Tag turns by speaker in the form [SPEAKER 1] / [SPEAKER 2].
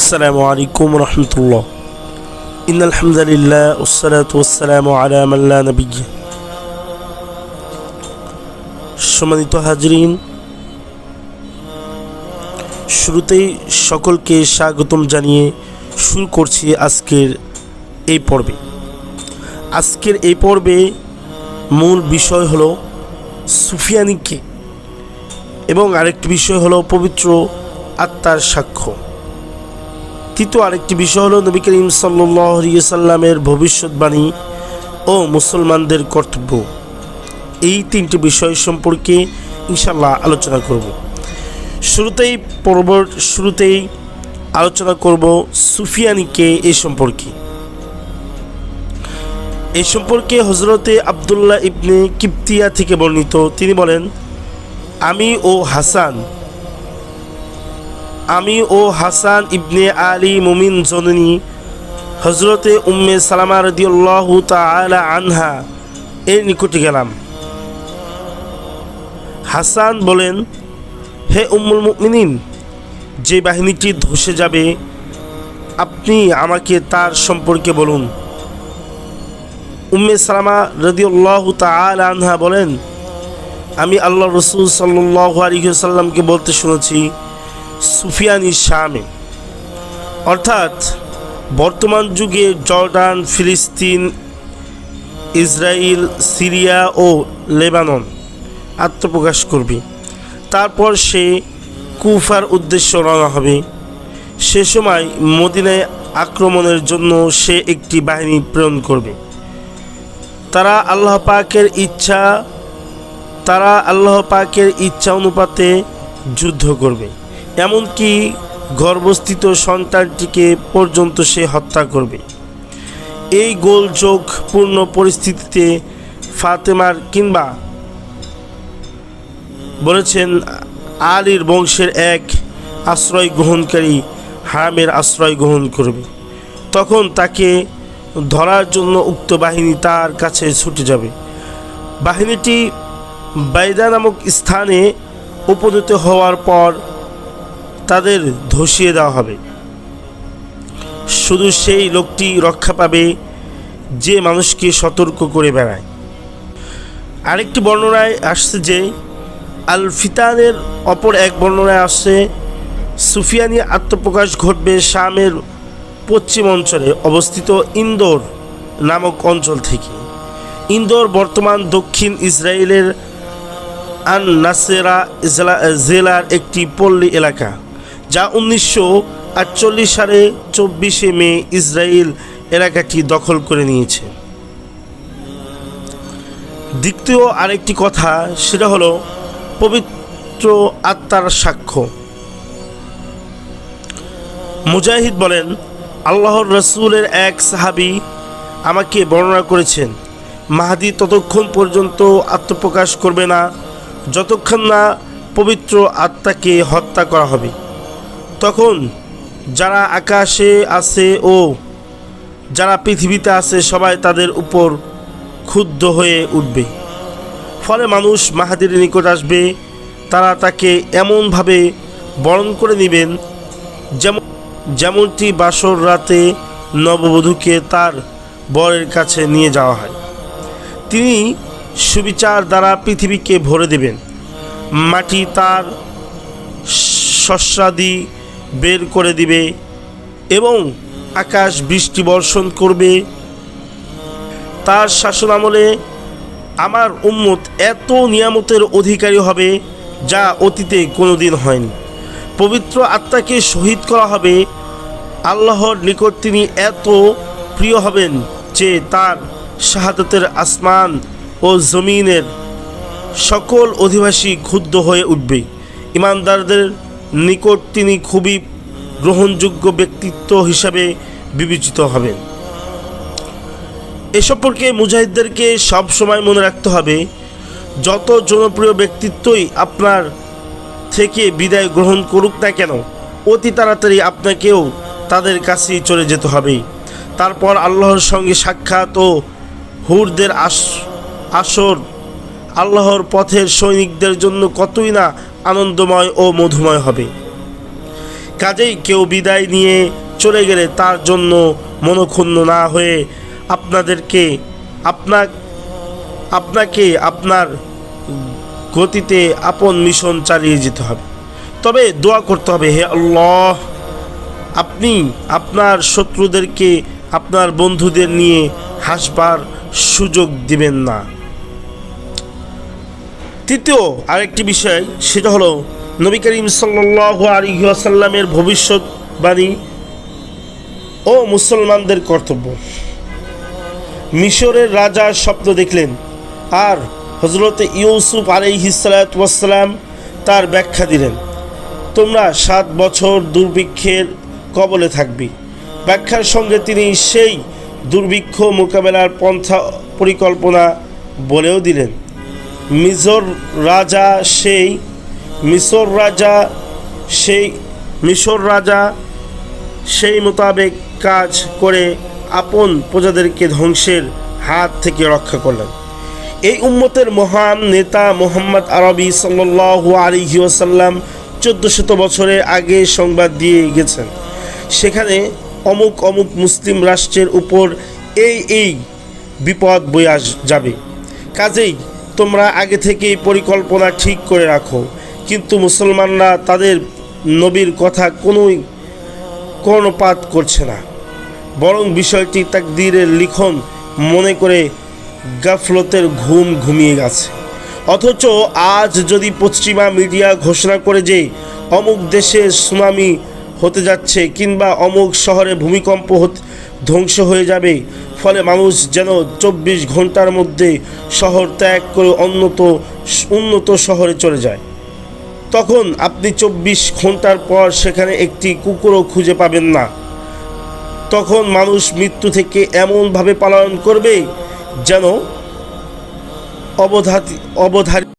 [SPEAKER 1] আসসালামু আলাইকুম রহমতুল্লাহ। ইন্নাল হামদুলিল্লাহ ওয়াসসালাতু ওয়াসসালামু আলা মান লা নাবিয়্যা। সম্মানিত হাজরিন, শুরুতেই সকলকে স্বাগতম জানিয়ে শুরু করছি আজকের এই পর্বে মূল বিষয় হলো সুফিয়ানিকে এবং আরেকটি বিষয় হলো পবিত্র আত্মার সাক্ষ্য। তৃতীয় আরেকটি বিষয় হলো নবী করিম সাল্লাল্লাহু আলাইহি সাল্লামের ভবিষ্যৎবাণী ও মুসলমানদের কর্তব্য। এই তিনটি বিষয় সম্পর্কে ইনশাআল্লাহ আলোচনা করব। শুরুতেই আলোচনা করব সুফিয়ানিকে এই সম্পর্কে হযরতে আব্দুল্লাহ ইবনে কিবতিয়া থেকে বর্ণিত। তিনি বলেন, আমি ও হাসান ইবনে আলী মুমিন জননী হযরতে উম্মে সালামা রাদিয়াল্লাহু তাআলা আনহা এর নিকটে গেলাম। হাসান বলেন, হে উম্মুল মুমিনিন, যে বাহিনীটি ধসে যাবে আপনি আমাকে তার সম্পর্কে বলুন। উম্মে সালামা রাদিয়াল্লাহু তাআলা আনহা বলেন, আমি আল্লাহর রাসূল সাল্লাল্লাহু আলাইহি ওয়াসাল্লামকে বলতে শুনেছি, সুফিয়ানি শামে, অর্থাৎ বর্তমান যুগে জর্ডান, ফিলিস্তিন, ইসরায়েল, সিরিয়া ও লেবানন আত্মপ্রকাশ করবে। তারপর সে কুফার উদ্দেশ্যে রওনা হবে। সে সময় মদিনায় আক্রমণের জন্য সে একটি বাহিনী প্রেরণ করবে। তারা আল্লাহ পাকের ইচ্ছা অনুপাতে যুদ্ধ করবে, এমনকি গর্ভস্থিত সন্তানটিকে পর্যন্ত সে হত্যা করবে। এই গোলযোগপূর্ণ পরিস্থিতিতে ফাতেমার কিংবা বলেছেন আলীর বংশের এক আশ্রয় গ্রহণকারী হারামের আশ্রয় গ্রহণ করবে। তখন তাকে ধরার জন্য উক্ত বাহিনী তার কাছে ছুটে যাবে। বাহিনীটি বাইদা নামক স্থানে উপনীত হওয়ার পর তাদের ধসিয়ে দেওয়া হবে। শুধু সেই লোকটি রক্ষা পাবে যে মানুষকে সতর্ক করে বেড়ায়। আরেকটি বর্ণনায় আসছে যে আল ফিতানের অপর এক বর্ণনায় আসছে সুফিয়ানি আত্মপ্রকাশ ঘটবে শামের পশ্চিম অঞ্চলে অবস্থিত ইন্দোর নামক অঞ্চল থেকে। ইন্দোর বর্তমান দক্ষিণ ইসরায়েলের আন নাসেরা জেলার একটি পল্লী এলাকা, যা 1948 সালে 24শে মে ইসরায়েল এলাকাটি দখল করে নিয়েছে। দ্বিতীয় আরেকটি কথা, সেটা হলো পবিত্র আত্মার সাক্ষ্য। মুজাহিদ বলেন, আল্লাহর রাসূলের এক সাহাবী আমাকে বর্ণনা করেছেন, মাহদী ততক্ষণ পর্যন্ত আত্মপ্রকাশ করবে না যতক্ষণ না পবিত্র আত্মাকে হত্যা করা হবে। তখন যারা আকাশে আছে ও যারা পৃথিবীতে আছে সবাই তাদের উপর ক্ষুব্ধ হয়ে উঠবে। ফলে মানুষ মাহদীর নিকট আসবে, তারা তাকে এমনভাবে বরণ করে নেবেন যেমনটি বাসর রাতে নববধূকে তার বরের কাছে নিয়ে যাওয়া হয়। তিনি সুবিচার দ্বারা পৃথিবীকে ভরে দেবেন, মাটি তার শস্যাদি বের করে দিবে এবং আকাশ বৃষ্টি বর্ষণ করবে। তার শাসন আমলে আমার উম্মত এত নিয়ামতের অধিকারী হবে যা অতীতে কোনোদিন হয়নি। পবিত্র আত্মাকে শহীদ করা হবে। আল্লাহর নিকট তিনি এত প্রিয় হবেন যে তার শাহাদাতের আসমান ও জমিনের সকল অধিবাসী ক্ষুব্ধ হয়ে উঠবে। ইমানদারদের নিকট তিনি খুবই গ্রহণযোগ্য ব্যক্তিত্ব হিসাবে বিবেচিত হবেন। এ সম্পর্কে মুজাহিদদেরকে সব সময় মনে রাখতে হবে, যত জনপ্রিয় ব্যক্তিত্বই আপনার থেকে বিদায় গ্রহণ করুক না কেন, অতি তাড়াতাড়ি আপনাকেও তাদের কাছেই চলে যেতে হবে। তারপর আল্লাহর সঙ্গে সাক্ষাৎ ও হুরদের আসর আল্লাহর পথের সৈনিকদের জন্য কতই না আনন্দময় ও মধুময় হবে। কাজেই কেউ বিদায় নিয়ে চলে গেলে তার জন্য মনক্ষুণ্ণ না হয়ে আপনাকে আপনার গতিতে আপন মিশন চালিয়ে যেতে হবে। তবে দোয়া করতে হবে, হে আল্লাহ, আপনি আপনার শত্রুদেরকে আপনার বন্ধুদের নিয়ে হাসবার সুযোগ দিবেন না। তৃতীয় আরেকটি বিষয়, সেটা হলো নবী করিম সাল্লাল্লাহু আলাইহি ওয়াসাল্লামের ভবিষ্যৎবাণী ও মুসলমানদের কর্তব্য। মিশরের রাজা স্বপ্ন দেখলেন আর হযরত ইউসুফ আলাইহিস সালাতু ওয়াস সালাম তার ব্যাখ্যা দিলেন। তোমরা 7 বছর দুর্ভিক্ষের কবলে থাকবে। ব্যাখ্যার সঙ্গে তিনি সেই দুর্ভিক্ষ মোকাবেলার পন্থা পরিকল্পনা বলেও দিলেন। মিশর রাজা সেই মোতাবেক কাজ করে আপন প্রজাদেরকে ধ্বংসের হাত থেকে রক্ষা করলেন। এই উম্মতের মহান নেতা মুহাম্মদ আরবি সাল্লাল্লাহু আলাইহি ওয়াসাল্লাম 1400 বছরের আগে সংবাদ দিয়ে গেছেন, সেখানে অমুক অমুক মুসলিম রাষ্ট্রের উপর এই বিপদ বয়ে যাবে। কাজেই তোমরা আগে থেকেই পরিকল্পনা ঠিক করে রাখো। কিন্তু মুসলমানরা তাদের নবীর কথা কর্ণপাত করছে না, বরং বিষয়টি তাকদীরের লিখন মনে করে গাফলতের ঘুমিয়ে গেছে। অথচ আজ যদি পশ্চিমা মিডিয়া ঘোষণা করে যে অমুক দেশে সুনামি হতে যাচ্ছে কিংবা অমুক শহরে ভূমিকম্প ধ্বংস হয়ে যাবে, ফলে মানুষ যেন 24 ঘন্টার মধ্যে শহর ত্যাগ করে উন্নত শহরে চলে যায়, তখন আপনি 24 ঘন্টার পর সেখানে একটি কুকুরও খুঁজে পাবেন না। তখন মানুষ মৃত্যু থেকে এমনভাবে পালায়ন করবে যেন অবধারিত